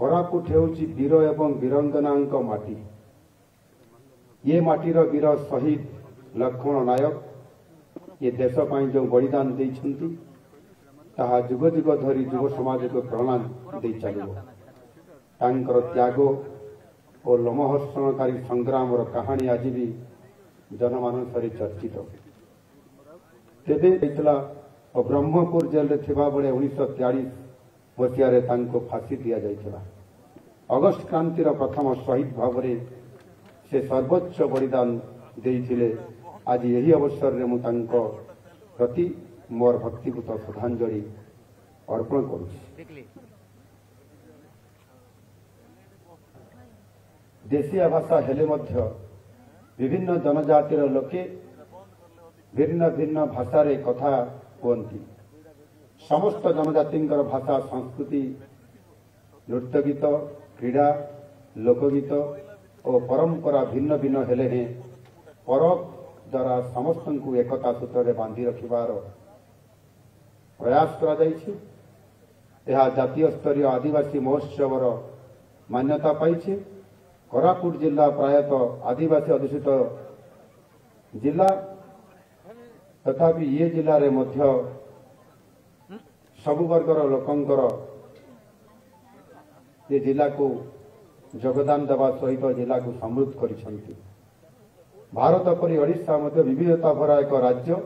कोरापुट हेउची वीर एवं वीरंगना माटी। ये माटीर वीर शहीद लक्ष्मण नायक ये देश पाई जो बलिदान देइछंती ताहा जुग जुग धरी युव समाज को प्रेरणा दे चलिबो। तांकर त्याग और लोमहर्षणकारी संग्राम कहानी आज भी जनमानस चर्चित। तेबे और ब्रह्मपुर जेल रे थिबा बेले 1943 मसीह फांसी दि जाइथिला। अगस्ट क्रांतिर प्रथम शहीद भाव से सर्वोच्च बलिदान देइथिले। आज यही अवसर रे मुझे प्रति मोर भक्तिपूत श्रद्धांजलि अर्पण करुछि। देशिया भाषा हेले मध्य विभिन्न जनजातिर लोके भिन्न भिन्न भाषा रे कथा कहती। समस्त जनजाति भाषा संस्कृति नृत्य गीत क्रीड़ा लोकगीत और परंपरा भिन्न भिन्न हेले हैं परब द्वारा समस्त को एकता सूत्र में बांधि रखिबार प्रयास करा जाइछि। यह जातीय स्तरीय आदिवासी महोत्सव मान्यता पाई। कोरापुट जिला प्रायतः आदिवासी अधुषित जिला तथापि ये जिले में मध्य सबु वर्गर लोकंकर ये जिला को योगदान देवा सहित जिला को समृद्ध करिसंती। भारत परि ओडिशा मध्य विविधता भरा एक राज्य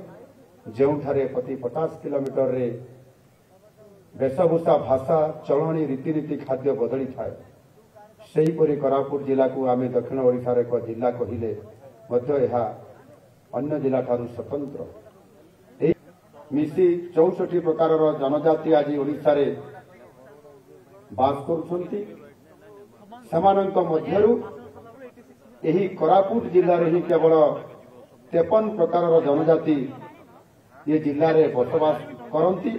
जोठारे प्रति 50 किलोमीटर रे वेशभूषा भाषा चलणी रीतिनीति खाद्य बदली थाए। सेहीपरि कोरापुट जिला को आम दक्षिण ओडिशार एक जिला कहिले मध्य यह अन्य जिला ठारू स्वतंत्र। मिसी 64 प्रकार जनजाति आज ओडिशा रे बास करुछंती। समानंक मध्यरु एही कोरापुट जिल्ला रे ही केवल 53 प्रकार जनजाति ये जिल्ला रे बसवास करंती।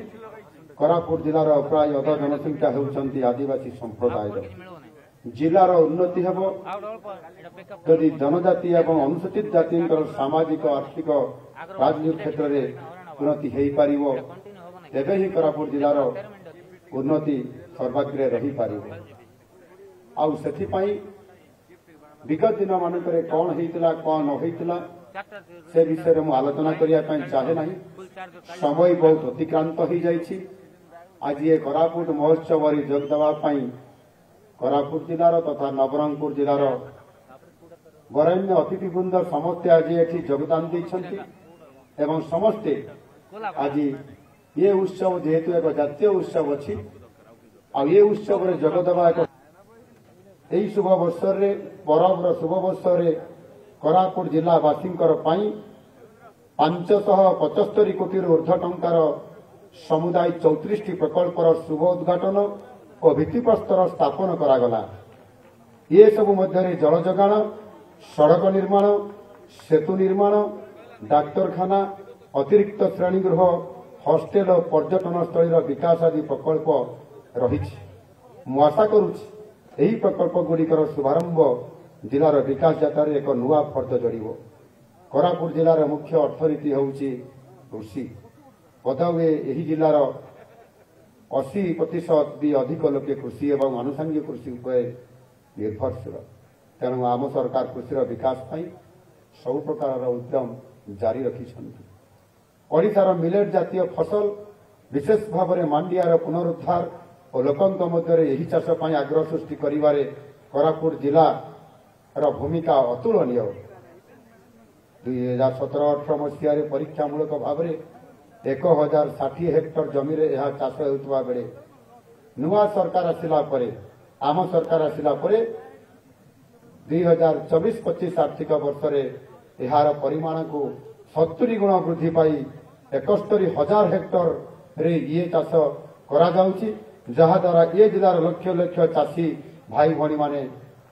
कोरापुट जिल्लार प्राय अध जनसंख्या होउछंती आदिवासी संप्रदाय। जिलार उन्नति हेब यदि जनजाति एवं अनुसूचित जाति सामाजिक आर्थिक राजनीति क्षेत्र में उन्नति हो पारिबो तेबे ही कोरापुट जिलार उन्नति सर्वाग्रे रही पारिबो। आउ सेथि पई विगत दिन मानकरे कौन होइतिला कौन न होइतिला से विषय में आलोचना करिया पई चाहे नहीं। समय बहुत अतिक्रांत हो जाइछि। आज ये कोरापुट महोत्सव रे जोग देवा पई कोरापुट जिलार तथा नवरंगपुर जिलार वरेण्य अतिथिवृंद समस्ते आज ये योगदान देइछंती एवं समस्ते आज ये उत्सव जेहेतु एक जातीय उत्सव अच्छी आ ये उत्सव रे जोग देवा एक शुभ अवसर रे परबर शुभ अवसर रे कोरापुट जिलावासी 575 कोटी ऊर्ध्व टंकार समुदाय 34 प्रकल्पर शुभ उद्घाटन और भित्तिप्रस्तर स्थापन करागला। ये सब मध्य जल जोगाण सड़क निर्माण सेतु निर्माण डाक्तरखाना अतिरिक्त श्रेणीगृह हॉस्टेल और पर्यटन स्थल विकास आदि प्रकल्प रही। आशा करुछि एही प्रकल्प गुड़िकर शुभारंभ जिलार विकास यात्रा एक नुआ फर्द जोड़िब। कोरापुट जिलार मुख्य अर्थनीति होउछि कृषि। पदवे एही जिलार 80% भी अधिक लोके कृषि एवं आनुषंगिक कृषि उपर निर्भरशील। तेणु आम सरकार कृषि विकास पाई सब प्रकार उद्यम जारी रखिछंती। ओडिशार मिलेट जातीय फसल विशेष भाव में मांडियार पुनरुद्धार और लोकंक मध्य यही चाष पाई आग्रह सृष्टि करिवारे कोरापुट जिलार भूमिका अतुलनीय। 2017-18 मसीह परीक्षामूलक भाव में 1060 हेक्टर जमी रे यह चाष होउतबा बेले नुआ सरकार आसिला परे आम सरकार आसिला परे 2024-25 आर्थिक वर्ष रे यार परिमाण को 70 गुण वृद्धि पाई 71,000 हेक्टर रे ये चाष करा जाउची। जहा द्वारा ये जिलार लक्ष लक्ष चाषी भाई भणी माने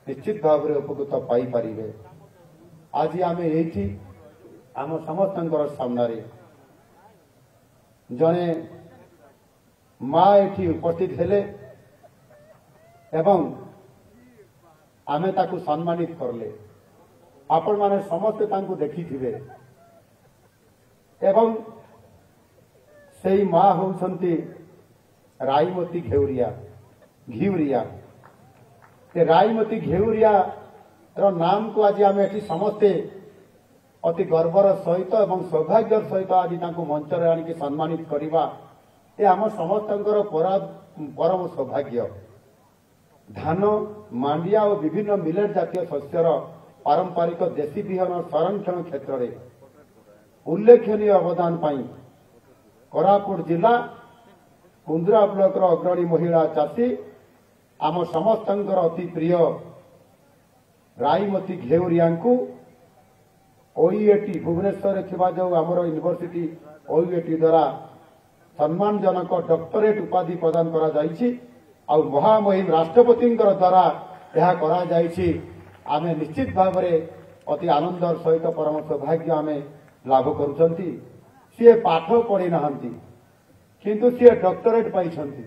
निश्चित भाव में उपकृत पाई पारिबे। आज आम एठी आम समस्तंकर सामने जने माँ एठी उपस्थित हेले एवं आमे ताकू सम्मानित करले। आपण माने समस्ते तांकू देखिथिबे एवं सेई माँ होउछंती राईमती घेउरिया घिउरिया राईमती घेउरिया नाम को आज आम एटी समस्ते अति गर्वर सहित एवं सौभाग्य सहित आज मंच में आणिक सम्मानित करवा ये आम समस्त परम सौभाग्य। धान मांडिया और विभिन्न मिलेट जातीय शस्यर पारंपरिक देशी बिहन संरक्षण क्षेत्र में उल्लेखनीय अवदान पाई कोरापुट जिला कुंद्रा ब्लॉक अग्रणी महिला चाषी आम समस्त अति प्रिय राईमती घेउरिया ओईएटी भुवनेश्वर जो आमर यूनिवर्सिटी ओईएटी द्वारा सम्मानजनक डॉक्टरेट उपाधि प्रदान करा जायछि आ महामहिम राष्ट्रपति द्वारा यह करा जायछि। आमे निश्चित भाव में अति आनंद सहित परम सौभाग्य आमे लाभ करुछंती। सी पाठ पढ़ी नाहंती किंतु सी डॉक्टरेट पाइछंती।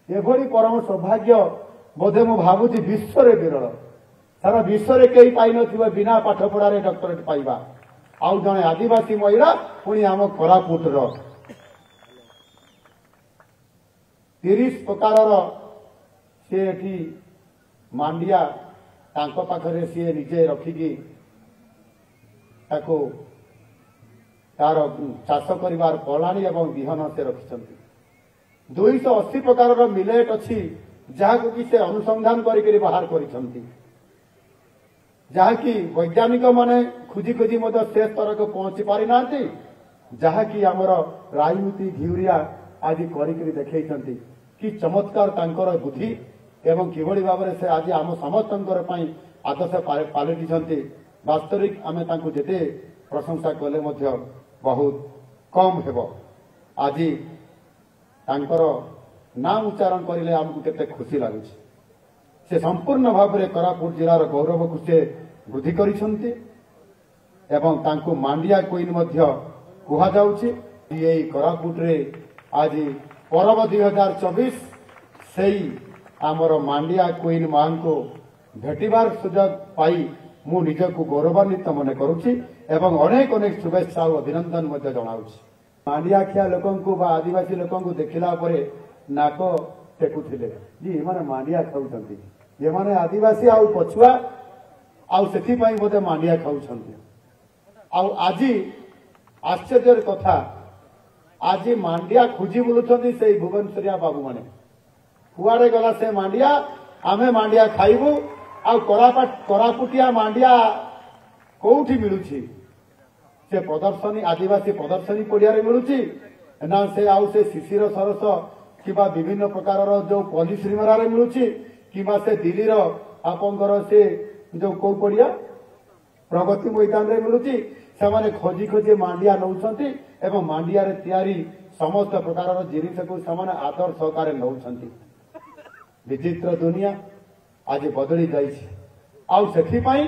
एभली परम सौभाग्य बोधे मु भावुची विश्व रे विरल। सारा विश्व रे कई पाई नथिबा बिना पाठ पढ़ारे डॉक्टरेट पाइबा। आउ जने आदिवासी महिला पुणी आम कोरापुट 30 प्रकार सी मांडिया तांको पाखरे सी निजे रखिकी ताको तार चाष करिवार प्रणाली एवं विहन से रखिछंती। 280 प्रकार मिलेट अच्छी जहां कि से अनुसंधान करिकरी बाहर करिछंती जहाँकि वैज्ञानिक माने खोजी खोजी मत से स्तर को पहुंची पारि नांती जहाँकि आमर राईमती घेउरिया आज करिकरी देखैछंती कि चमत्कार तांकर बुद्धि एवं किभଳି भाବରେ से आज आम समस्तंकर पई आदर्श पालटिछंती। वास्तविक आमे तांको जेते प्रशंसा कले मध्य बहुत कम हेबो। आज तांकर नाम उच्चारण करिले हमकु केते खुशी लागुछि। से संपूर्ण भाव में कोरापुट जिलार गौरव को से वृद्धि करिसंती एवं तांको मांडिया क्वीन मध्य कुहा जाउछि। यही कोरापुट रे आज पर्व 2024 सेई आमर मांडिया क्वीन मान को भेटिबार सुजोग पाई मु निजको गौरवान्वित मन करुछि एवं अनेक अनेक शुभेच्छा और अभिनंदन मध्य जनाउछि। मांडिया खिया लोकंकु बा आदिवासी लोकंकु देखिला परे नाक टेकुथिले जी माने मांडिया खाउछंती ये माने आदिवासी आउ पछुआ आउ सेथि पई बोधे मांडिया खाउछंती। आउ आजी आश्चर्यर कथा आज मांडिया खोजी बुलुछंती से भुवनेश्वरिया बाबू माने कुआड़े गला से मांडिया आमे मांडिया खाइबू आउ कोरापुटिया मांडिया कोउठी मिलुछि से प्रदर्शनी आदिवासी प्रदर्शनी पड़िया रे मिलुछि ना से आउ से शिशिर सरस किबा विभिन्न प्रकार जो पल्ली श्रीमरा रे मिलुछि किबा से दिल्ली रो आपंकर से जो को पड़िया प्रगति मैदान रे मिलुछि से माने खोजी खोजी मांडिया नउछंती एवं मांडिया रे तयारी समस्त प्रकार जिनिस को से आदर सहकार नउछंती। विचित्र दुनिया आज बदली जाइछि आउ सेथि पई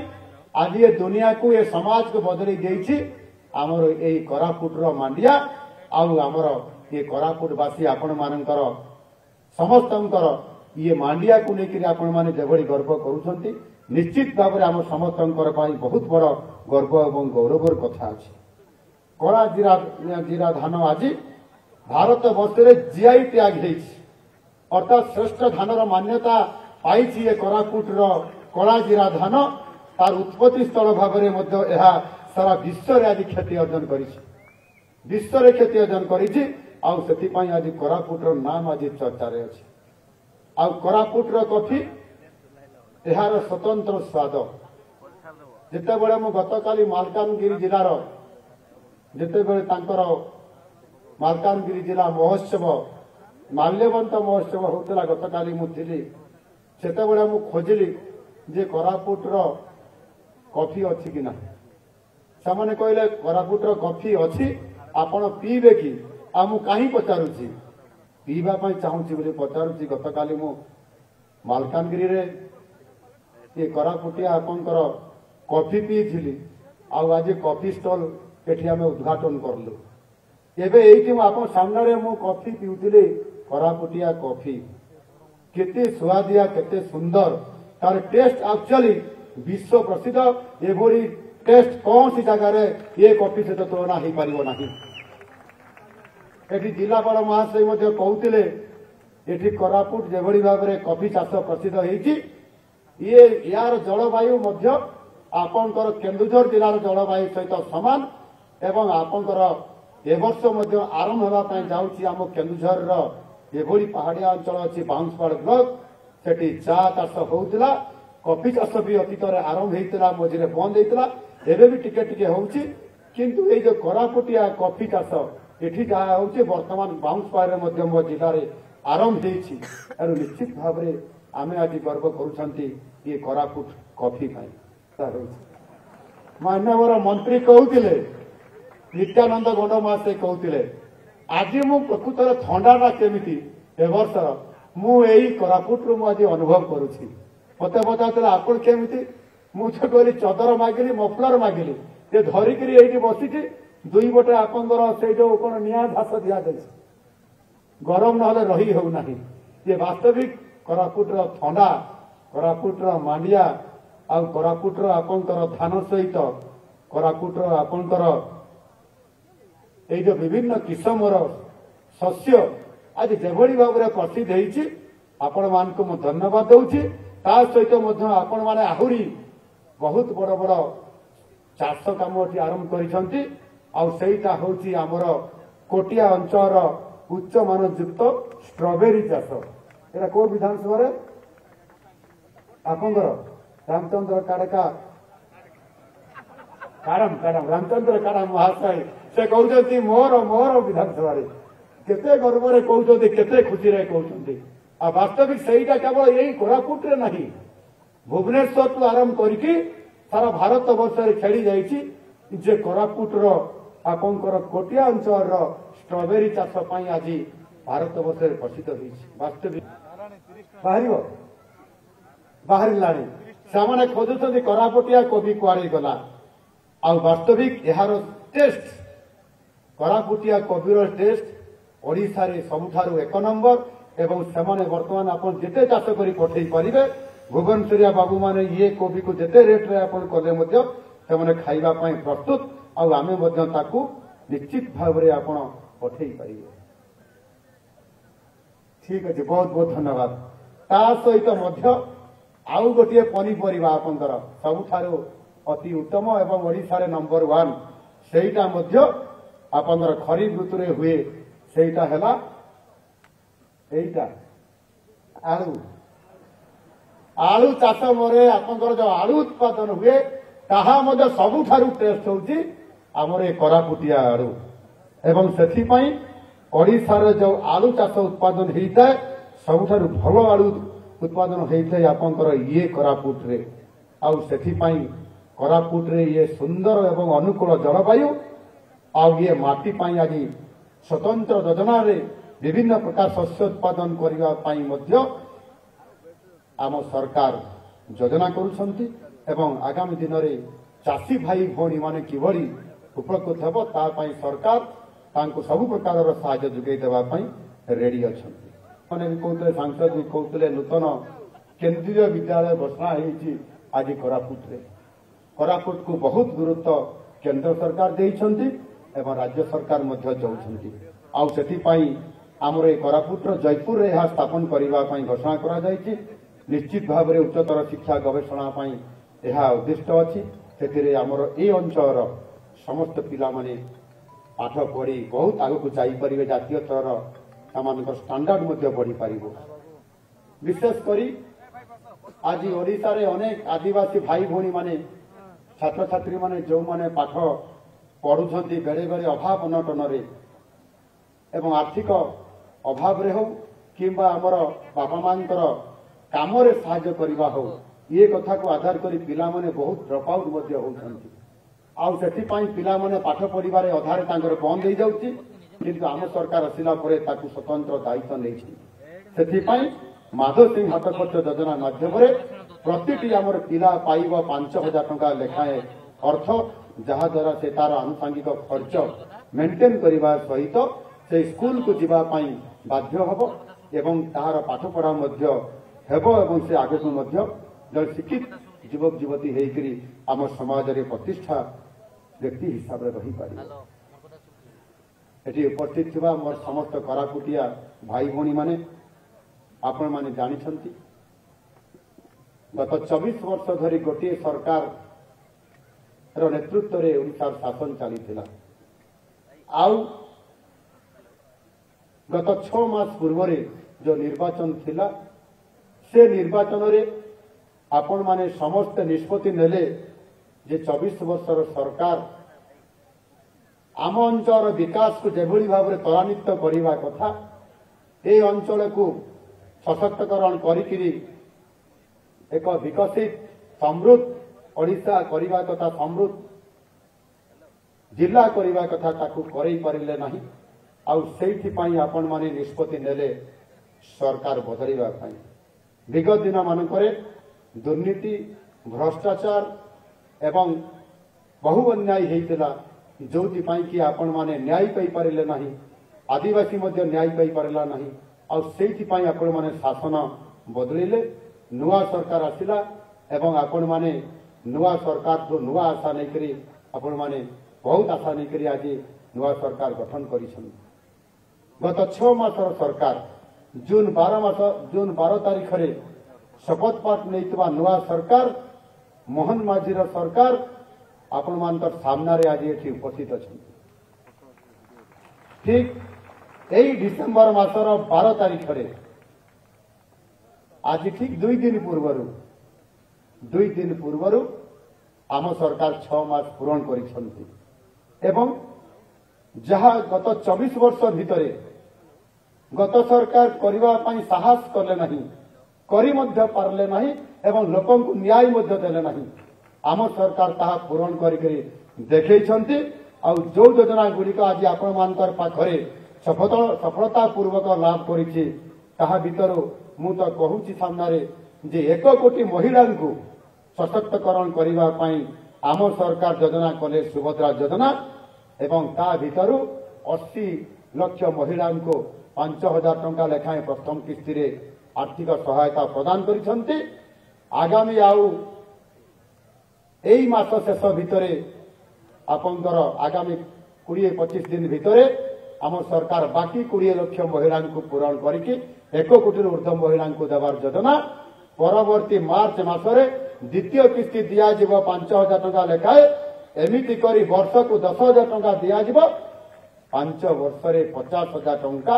आज ये दुनिया को ये समाज को बदली देइछि आमर ए कोरापुट रो मांडिया आउ आमर ये कोरापुट वासी आपण मानकर समस्तंकर ये मांडिया को लेकर आपण माने जेभଳି गर्व करूछंती निश्चित भाव में आम समस्तंकर पाई बहुत बड़ गर्व एवं गौरवर कथा अछि। कला जीरा धान आज भारत वर्ष रे जीआई टैग हेछि अर्थात श्रेष्ठ धानर मान्यता पाइछि ये कोरापुट रो कला जीरा धान तार उत्पत्ति स्थल भाव में मध्य यह सारा विश्व रे आज ख्याति अर्जन करिछि विश्व रे ख्याति अर्जन करिछि आउ सेति पई आज कोरापुट रो नाम आज चर्चा रे अछि। आउ कोरापुट रो कॉफी एहार स्वतंत्र स्वाद जिते बड़े मु गतकाली मालकानगिरी जिलार जिते बड़े तांकर मालकानगिरी जिला महोत्सव माल्यवंत महोत्सव होता गतकाली मु थिली सेते बड़े मु खोजिली जे कोरापुट रो कॉफी अछि कि ना सामाने कहले कोरापुट रो कॉफी अछि आपण पीबे कि आ मु काहे पचारुछि पीबा पई चाहूछि बोली पचारुछि। गतकाली मु मालकानगिरी रे ये कोरापुटिया आपनकर कॉफी पीथिली आउ आज कॉफी स्टॉल एठी हमें उद्घाटन करलु एबे एठी मु आपन सामने रे मु कॉफी पीउथिली कोरापुटिया कॉफी केते स्वादिया केते सुंदर तार टेस्ट एक्चुअली विश्व प्रसिद्ध एभली टेस्ट कौन सी जगह रे ये कॉफी से तुलना ही पारिबो नाही। एठी जिलापाल महाशय कहते एठी कोरापुट जेभली भाव में कॉफी चाष प्रसिद्ध होती ये यार जलवायु मध्य आपणकर केन्दुझर जिलार जलवायु सहित सामान एवं आपणकर ए वर्ष मध्य आरंभ होगा जाऊँगी आम केन्दुझर एभली पहाड़िया अंचल अच्छी बाउंसपाड़ ब्लॉक सेठी चा चाष होता कॉफी चाष भी अतीत आरंभ होता मझे बंद होता एवं भी टिके टिके होउछि किंतु ये जो कोरापुटिया कॉफी चाष एठी जहाँ होउछि वर्तमान बाउंसपाड़ मध्य मो जिले में आरंभ होइछि एनु निश्चित भाव में आमे आज गर्व करूछंती ये कोरापुट कॉफी पाई माननीय मंत्री कहते नित्यानंद गंडमा से कहते आज मु प्रकृतर थंडा केमिति ए वर्ष मु एई कोरापुट रु आज अनुभव करुछि मते पचार आपण केमिति मु तो कहली चदर मागिली मफलर मागिली ये धरिकी ये बसी दुई बटे आपंकर से जो कौन निया घास दिया गरम ना रही होना ये वास्तविक कोरापुट थंडा कोरापुट मांडिया आ कोरापुट आपंकर धान सहित कोरापुट आपंकर ये जो विभिन्न किस्मर शस्य आज जेभली भाव में प्रसिद्ध होती आपण मान को धन्यवाद दूची ता सहित आपण मैंने आहुरी बहुत बड़ बड़ चाष कम आरंभ करिसंती आउ सेटा होची हमर कोटिया अंचल उच्च मानयुक्त स्ट्रॉबेरी चाष एटा को विधानसभा रे आपंकर रामचंद्र काड़का काड़म रामचंद्र काड़म महाशय से कहते मोर मोर विधानसभा रे केते गर्व रे कहते केते खुशी रे कहते आ वास्तविक सेटा केवल यही कोरापुट रे नहीं भुवनेश्वर टू आरंभ करके सारा भारत वर्ष में खेली जाइए जे कोरापुट आपंकर कोटिया अंचल स्ट्रॉबेरी चाष आज भारत वर्ष में प्रसिद्ध होती वास्तविक बाहर से खोजुंट कोरापुटिया कॉफी कुआड़े गला आ वास्तविक यार टेस्ट कोरापुटिया कॉफीर टेस्ट ओडिशा रे सबुठारु एक नंबर एवं सेमाने वर्तमान आपण जेते चाष करी पठेई परिबे भुवनेश्वरिया बाबू माने ये कॉफी को जेते रेट रे आपण कले मध्य सेमाने खाइबा पई प्रस्तुत आ आमे मध्य ताकू निश्चित भाव रे आपण पठेई परिबे ठीक अछि बहुत बहुत धन्यवाद ता सहित मध्य आउ गोटे पनीपरिबा आपनकर सबुठारु अति उत्तम एवं ओडिशा रे नंबर 1 सेटा मध्य आपनकर खरीफ ऋतु रे हुए सेटा हैला एटा आलू आलू चाष मरे आपनकर जो आलू उत्पादन हुए ताहा मध्य सबुठारु टेस्ट होउची हमर ए कोरापुटिया आलू एवं सेथि पई ओडिशा रे जो आलू चाष उत्पादन हेता सबुठारु भलो आलू उत्पादन होते आपंकर ये कोरापुट रे आउ सेथि पई कोरापुट रे ये सुंदर एवं अनुकूल जलवायु आउ ये माटी पई आज स्वतंत्र योजना रे विभिन्न प्रकार शस्य उत्पादन करबा पई मध्य आम सरकार योजना करुछंती एवं आगामी दिन रे चासी भाई भौणी माने किभली उपकृत हेबो ता पई सरकार तांको सब प्रकार सहायता जोगै देबा पई रेडी अछंती मैंने भी कहते सांसद भी कहते नूतन केंद्रीय विद्यालय घोषणा होती आज कोरापुट को बहुत गुरुत्व केंद्र सरकार देइछंती एवं राज्य सरकार मध्य जाउछंती आउ सेथि पई हमर कोरापुटर जयपुर रे स्थापन करबा पई घोषणा करा जायछि निश्चित भाव में उच्चतर शिक्षा गवेषणा पई यह उद्दिष्ट अछि सेतिरे हमर ए अंचल समस्त पिला माने पाठ पढ़ी बहुत आगु को जाई परिबे जातीय स्तर सामान्य स्टैंडर्ड मध्य बढ़ी पारिबो विशेषकर आज ओडिशा रे अनेक आदिवासी भाई भौणी माने छात्र छात्री माने जो माने पाठ पढ़ुछंती बेले बेले अभाव अनटन रे एवं आर्थिक अभाव रे हो किंबा हमर बापा मानकर काम रे सहायता करबा हो ये कथा को आधार करी पिला माने बहुत ड्रॉप आउट मध्य होउछंती आउ सेथि पई पिला माने पाठ पढ़िबारे अधारे तांकर बंद हो जाउची किंतु आम सरकार आसिला परे ताकू स्वतंत्र दायित्व नहीं सेथि पई माधव सिंह हाथ खर्च योजना माध्यम प्रतिटी आमर पिला पाइब 5,000 टंका लेखाएं अर्थ जहाँ द्वारा से तार आनुषंगिक खर्च मेंटेन करने सहित से स्कूल को जीवा पाई बाध्य हब एवं तार पाठ पढ़ा मध्य हेब एवं से आगे को मध्य जल शिक्षित युवक युवती होकरी आम समाज रे प्रतिष्ठा व्यक्ति हिसाब से रही पार एटी उपस्थित थिबा मोर समस्त कोरापुटिया भाई भौणी माने आपण माने जानिछंती गत 24 वर्ष धरी गोटे सरकार नेतृत्व में ओडिशार शासन चली आउ गत 6 मास पूर्व जो निर्वाचन थिला से निर्वाचन रे आपण माने समस्त निष्पत्ति नेले जे 24 वर्षर सरकार आम अंचल विकास को जेभली भाव में त्वरान्वित करने कथा ए अंचल को सशक्तकरण करिकिरी एक विकसित समृद्ध ओडिशा करने कथा समृद्ध जिला करने कथा ताकू करई पारिले नहीं आउ सेठी पई आपण माने निष्पत्ति नेले सरकार बदलवा पई विगत दिन मानकरे दुर्नीति भ्रष्टाचार एवं बहु अन्याय होता जो कि आपण माने न्याय पाई पारिले नहीं आदिवासी मध्य न्याय पाई पारिला नहीं आउ सेठी पई आपण माने शासन बदलिले नुआ सरकार आसिला एवं आपण माने नुआ सरकार जो नुआ आशा नहीं करी आपण माने बहुत आशा नहीं करी आज नुआ सरकार गठन करिसन गत 6 मासर सरकार जून 12 तारीख रे शपथ पाठ नहीं नुआ सरकार मोहन माझीर सरकार आपण मानकर सामना रे आज ये उपस्थित अच्छा ठीक यही डिसेम्बर मासर 12 तारीख रे आज ठीक 2 दिन पूर्वर आम सरकार 6 मास पूरण कर जहा गत 24 वर्ष भितर गत सरकार करने साहस कले नहीं करी मध्य पारले नहीं एवं लोक न्याय मध्य देले नहीं आम सरकार ताहा पूरण करी देखैछंती आ जो योजना गुड़िक आज आपण मानकर पाखरे सफलता पूर्वक लाभ करिछि ताहा भितर मु तो कहूची सामने जे 1 कोटी महिला को सशक्तकरण करने पाई आम सरकार योजना कले सुभद्रा योजना एवं ता भितर 80 लाख महिला को 5,000 टंका लेखाएं प्रथम किस्ती रे आर्थिक सहायता प्रदान करिसंती आगामी आउ एई मास शेष भितरे आपंकर आगामी 20-25 दिन भितरे आम सरकार बाकी 20 लाख महिला को पूरण करके 1 कोटी ऊर्ध्व महिला को देवार योजना परवर्ती मार्च मासरे द्वितीय किस्ती दिया जिवो 5,000 टंका लेखाए एमिति करी वर्ष को 10,000 टंका दिया जिवो 5 वर्ष रे 50,000 टंका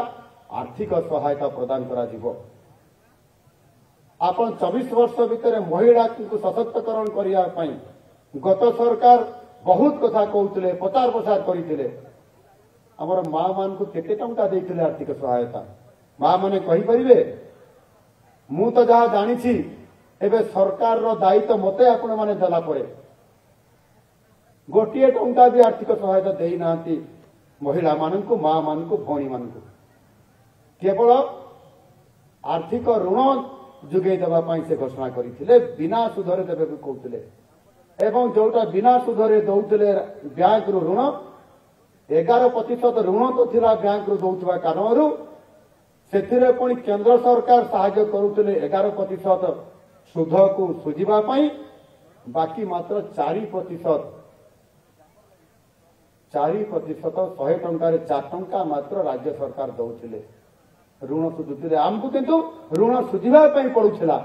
आर्थिक सहायता प्रदान करा जिवो आपण 24 वर्ष भितर महिला को सशक्तकरण करिया पई गत सरकार बहुत कथा कहउतले प्रचार प्रसार करितले हमर मां मान को केते टंका देइतले आर्थिक सहायता मां माने कहि परिबे मु तो जहा जानी छी एबे सरकार रो दायित्व मते आपण माने देला परे गोटिए टंका भी आर्थिक सहायता देई नांती महिला मान को मां मान को भौणी मान को केवल आर्थिक ऋण जुगे देवा से घोषणा करते बिना सुधरे देवे कहते एवं जोटा बिना सुधरे दौले बैंक रु ऋण 11% ऋण तो थिला बैंक रु दौथवा कारणरू सेथिरे पुणी केंद्र सरकार सहायता करुले 11% सुध को सुझिबा पई बाकी मात्र 4% 100 टंका 4 टंका मात्र राज्य सरकार दौथिले ऋण सुझुले आमको किंतु ऋण सुझिबा पई पड़ुछला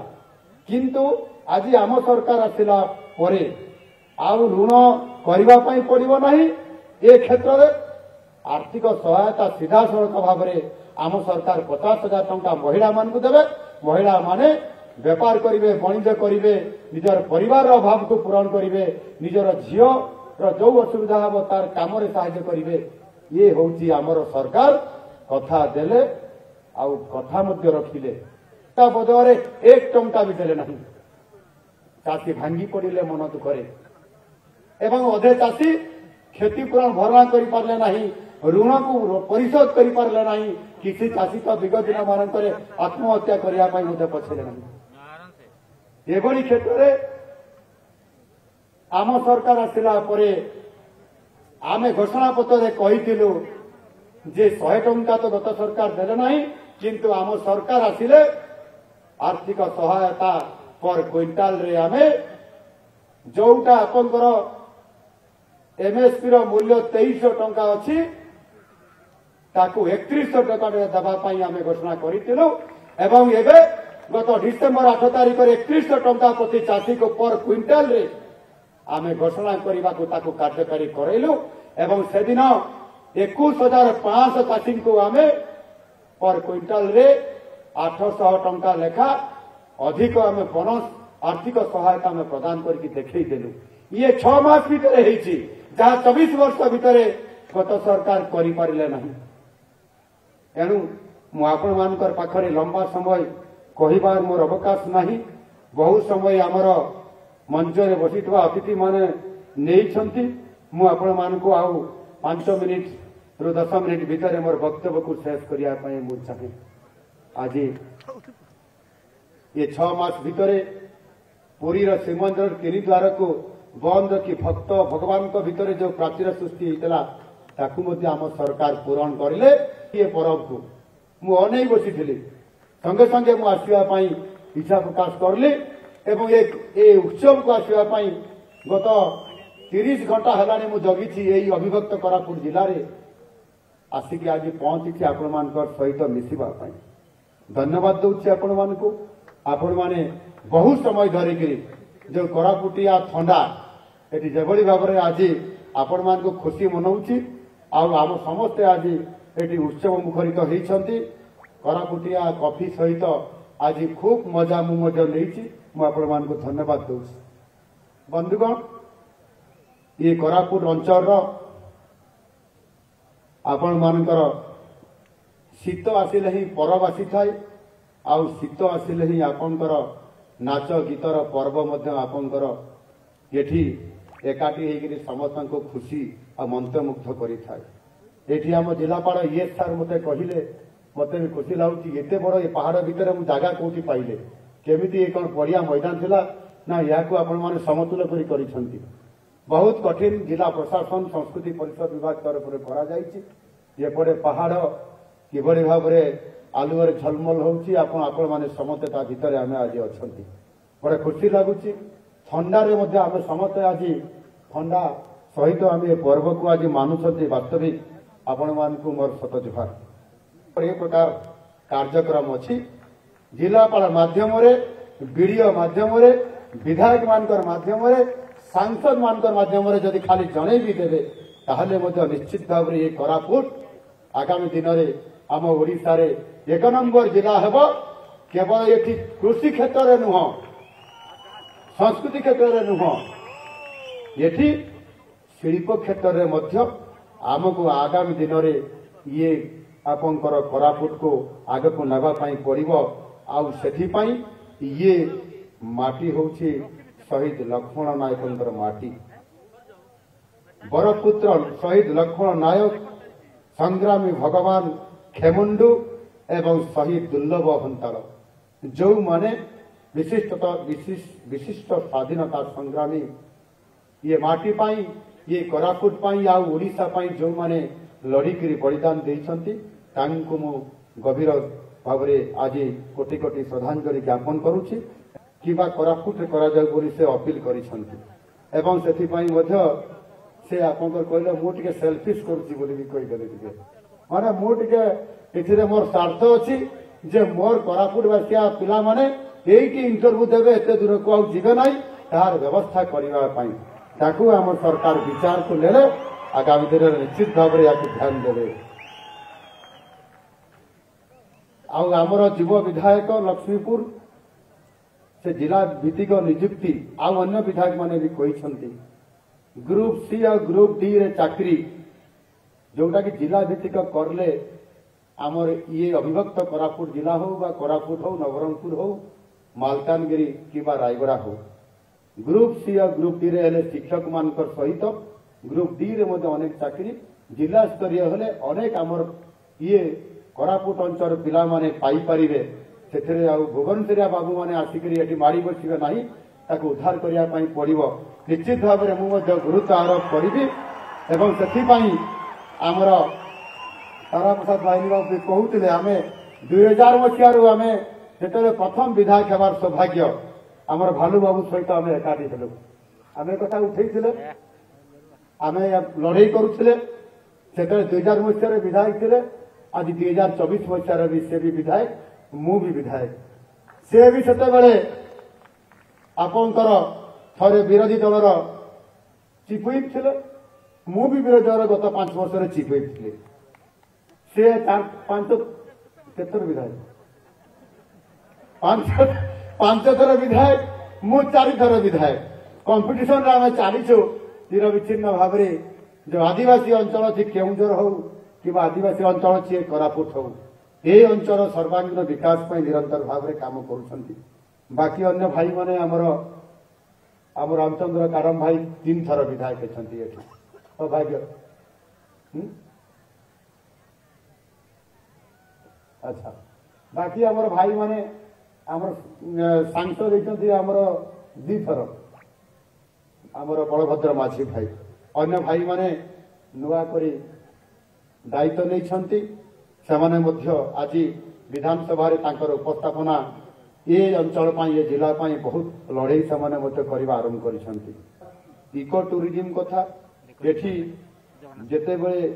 किंतु आज आम सरकार आसिला परे आउ ऋण करबा पई पड़िबो नाही ए क्षेत्र रे आर्थिक सहायता सीधा सड़क भाव में आम सरकार 50,000 टंका महिला मान को देवे महिला माने व्यापार करिवे वाणिज्य करिवे निजर परिवार अभाव को पूरण करिवे निजर झियो जो असुविधा हम तार काम साहाय्य करिवे ये होची आमर सरकार कथा देले आउ कथा मध्य रखिले ता बदले 1 टंका भी देले नहीं चाषी भांगी पड़िले मन दुखरे एवं अधे चाषी क्षतिपूरण भरणा करि पारले नहीं ऋण को परिशोध करि पारले नहीं किसी चाषी तो विगत दिन मानकरे आत्महत्या करिया पई मुझे पछले नहीं एभली क्षेत्र रे आम सरकार आसिला परे आमे घोषणा पत्र कहिथिलु जे 100 टंका तो गत सरकार देले नहीं किंतु आम सरकार आसिले आर्थिक सहायता पर क्विंटाल रे आमे जोटा आपनकर एमएसपी रो मूल्य 2300 टंका अछि ताकू 3100 टका देबा पई आमे घोषणा करिथिलु एवं एबे गत डिसेम्बर 8 तारिख 3100 टंका प्रति चाषी को पर क्विंटाल रे आमे घोषणा करने को कार्यकारी करैलु एवं से दिन 21,500 चाषी को आमे पर क्विंटाल रे 800 टंका लेखा अधिक आमे बोनस आर्थिक सहायता में प्रदान करके देखैदेलु। ये 6 मास भितर हेछि जहाँ 24 वर्ष भितर गत सरकार करि पारिले नहीं। एणु मु आपण मानकर पाखरे लंबा समय कहिबार मोर अवकाश नहीं। बहुत समय आमर मंचरे बसिଥିବା अतिथि माने नेइछंती मु आपण मानको आउ 5 मिनिट रु 10 मिनिट भितर मोर वक्तव्य को शेष करिया पई मु चाहे। आज ये 6 मास भितर पुरीर श्रीमंदिर 3 द्वार को बंद रखी भक्त भगवान को भितर जो प्राचीर सृष्टि होता ताकू मध्य आम सरकार पूरण करले। ये पर्व को मु अनै बसी संगे संगे मु आसवा इच्छा प्रकाश करली एवं ये उत्सव को आसवा गत 30 घंटा है मु जगी यही अविभक्त कोरापुट जिले में आसिक आज पहुंची आपण मान सहित मिसवा धन्यवाद दूसरी आपण मान को। आपण माने बहुत समय धरिकी जो कोरापुटिया थंडा ये जो भाव में आज आपण मान को खुशी मनाऊँगी आम समस्ते आज ये उत्सव मुखरित होती कोरापुटिया कॉफी सहित आज खूब मजा मुझे आपण को धन्यवाद दूसरी। बंधुगण ये कोरापुट अंचल आपण मानकर शीत आसिले ही पर्व आसी थाए आउ शीत आसिले ही आपणकर नाच गीतर पर्व मध्य आपणकर एठी एकाठी होकर समस्त को खुशी और मंत्रमुग्ध करि थाए। एठी आम जिलापाल ये सार मते कहिले मते भी खुशी लगुच एते बड़ ये पहाड़ भितर मु जागा कोठी पाइले केमिति ए कोन बढ़िया मैदान थिला ना या को आपण माने समतुल करिसंती। बहुत कठिन जिला प्रशासन संस्कृति परिषद विभाग तरफ करा जायछि। ये पड़े पहाड़ किभଳି भाबरे आलुअरे झलमल होउछि आपण माने समते ता भितर आमे आज अछंती बड़े खुशी लगुच। ठंडारे मध्य आमे समते आज ठंडा सहित आमे पर्व को आज मानुछंती वास्तविक आपण मान को मोर शत जुहार। ये प्रकार कार्यक्रम अच्छी जिलापाल माध्यम वीडियो माध्यम विधायक मानकर माध्यम सांसद मानकर माध्यम जदि खाली जणे भी देवे ताहले मध्य निश्चित भाव ये कोरापुट आगामी दिन में आम ओडिशा रे 1 नंबर जिला हेब। केवल ये कृषि क्षेत्र में नुह संस्कृति क्षेत्र में नुह ये शिल्प क्षेत्र में मध्य आमको आगामी दिन में ये आपंकर कोरापुट को आग को नवा पड़ो आउ से ये माटी होची शहीद लक्ष्मण नायक माटी बरपुत्र शहीद लक्ष्मण नायक संग्रामी भगवान खेमुंडू एवं शहीद दुर्लभ हंताल जो माने विशिष्ट स्वाधीनता संग्रामी ये माटी पाई ये कोरापुट पाई आ ओडिशा पाई जो माने लड़िकी बलिदान देइछंती तांको मु गभीर भाव में आज कोटि कोटि श्रद्धांजलि ज्ञापन करुछि किबा कोरापुट रे करा जाय बोली से अपील करिसंती एवं सेथिपाई मध्य से आपनकर कहले मु टिके सेल्फिश करूछि बोली भी कहि देले टिके माने मु टिके एथिरे मोर स्वार्थ अछि जे मोर कोरापुट वासिया पिला माने एठी इंटरव्यू देबे एते दूर को आ जिबे नै तार व्यवस्था करिवा पई ताकू हम सरकार विचार को लेले आगामी दिन में निश्चित भाव में याकू ध्यान देवे। आमर युव विधायक लक्ष्मीपुर से जिला भित्तिक नियुक्ति अन्य विधायक माने भी कही ग्रुप सी और ग्रुप डी रे चाकरी जोटा कि जिला भित्तिक करले आमर ये अविभक्त कोरापुट जिला हो बा कोरापुट हो नवरंगपुर हो मालकानगिरी कि रायगड़ा हो ग्रुप सी और ग्रुप डी रे शिक्षक मान सहित ग्रुप डी रे मध्य अनेक चाकरी जिला स्तरीय हेले अनेक आमर ये कोरापुट अंचल पिला माने पाई परिबे सेथरे आ भुवनेश्वरिया बाबू माने आसिकरी एठी माड़ी बसिबे नाही ताको उद्धार करिया पई पड़िबो निश्चित भाव में मु मध्य गुरुत्व आरोप करिबी एवं सेथि पई आमर तारा प्रसाद बाहिनी बाबू कहउतिले आमे 2000 मसिया रु आमे जेतरे प्रथम विधायक हेबार सौभाग्य आमर भालू बाबू सहित आमे एकाठी हेलु आमे कथा उठैथिले आमे लड़ाई करुले से 2000 मसीह विधायक थे आज 2024 मसीह भी से भी विधायक मु भी विधायक से भी सेतेबेले आपणकर थरे विरोधी दलर चीफ व्हिप थिले मु भी विरोधी दल गत 5 वर्ष चीफ व्हिप थिले से 5 केतर विधायक 5 थर विधायक मु 4 थर विधायक कंपिटिशन रे आम चलीचु निरविच्छिन्न भाव में जो आदिवासी अंचल थी केउंझर हो कि आदिवासी अंचल सी कोरापुट हो ये अंचल सर्वांगीन विकास पर निरंतर भाव में काम करुछंती बाकी अन्य भाई माने आम रामचंद्र कारम भाई 3 थर विधायक अछंती एठी सौभाग्य अच्छा बाकी आमर भाई माने आमर सांसद होती आमर 2 थर आमर बलभद्र माझी भाई अन्य भाई माने नुआ करी दायित्व नहीं सेमाने मध्य आज विधानसभा रे तांकर उपस्थापना ये अंचल ये जिला बहुत लड़े से आरंभ कर इको टूरिज्म कथा एठी जेते बेले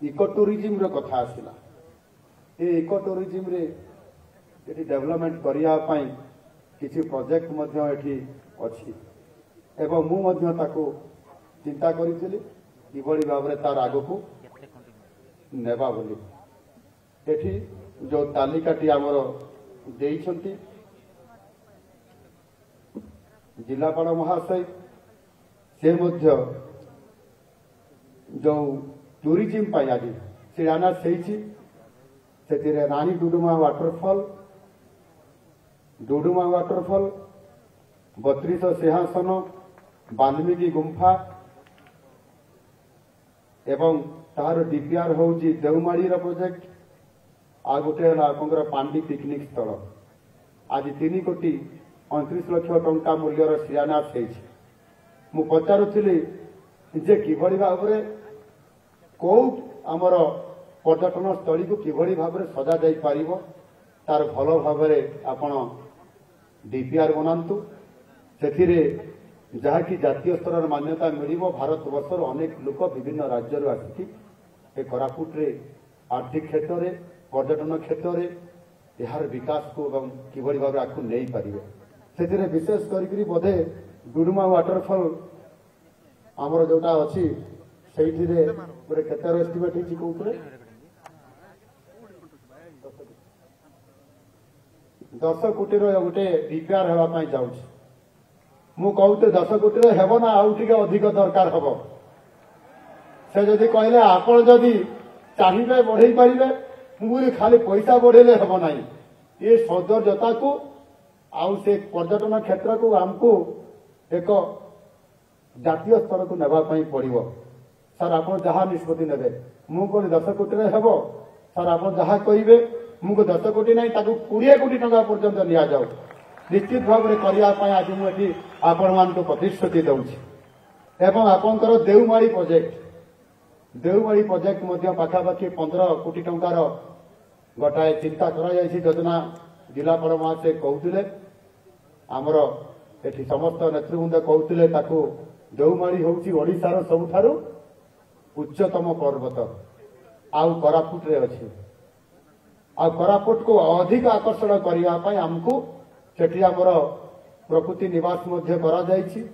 इको टूरिज्म रो कथा आसिला ये इको टूरिज्म रे एठी डेवलपमेंट करिया पई किछि प्रोजेक्ट मध्य एठी अछि एवं मु मध्य ताको चिंता करिथिली किभଳି भाबरे तार आगो को नेबा बोली एठी जो तालिकाटी आमर देइछंती जिलापाल महाशय से मध्य जो टूरिज्म पाई आज शिलान्यास से रानी डुडुमा वाटरफॉल 32 सिंहासन वाल्मीकि गुंफा एवं तार डीपीआर हूँ देवमाड़ी प्रोजेक्ट आ गोटे है पांडी पिकनिक स्थल आज 3 कोटी 29 लाख टंका मूल्यर शिलान्यास मु पचारुली जे किभଳି भाବରେ कौ आमर पर्यटन स्थली को किभଳି भाବରେ सजा जाई पारिबो तार भल भाବରେ आपण डीपीआर बनातु से जहाँकि जातीय स्तर मान्यता मिल भारत वर्षर अनेक लोक विभिन्न राज्य आसिक कोरापुट रे आर्थिक क्षेत्र में पर्यटन क्षेत्र में यार विकास को किभଳି भाବରେ आखु नहीं पारिबे से विशेष करी बोधे डुडुमा वाटरफॉल आमर जोटा अच्छी से गोटे केतर एस्टिमेट होती कहते 10 कोटी गोटे डीपीआर होगापाई जाऊँगी मु कहते 10 कोटी हेब ना आउ टिके अधिक दरकार हम से जदि कहले आपण जदि चाहिए बढ़ई पारे मुझे खाली पैसा बढ़ेले हेब ना ये सौंदर्यता को आउ से पर्यटन क्षेत्र को आमको एक जातीय स्तर को नेबाई पड़ो सर आप जहाँ निष्पत्ति ने मु कौन 10 कोटी हेब सर आप जहाँ कहे मुझे 10 कोटी ना 20 कोटी टंका पर्यंत नि जाऊ निश्चित भाव में करने आज मुझे आपण मान प्रतिश्रुति दूसरी एवं आपंकर देवमाड़ी प्रोजेक्ट पाखापाखि 15 कोटी टंकार गोटाए चिंता करा योजना जिलापाल महाशय कहते आमर एठी समस्त नेतृवृंद कहते देवमाड़ी हूँ ओडिशार सबुठारु उच्चतम पर्वत आउ कोरापुट रे अछि आ कोरापुट को अधिक आकर्षण करने आमको सेठी आमर प्रकृति निवास मध्य करा जायछि।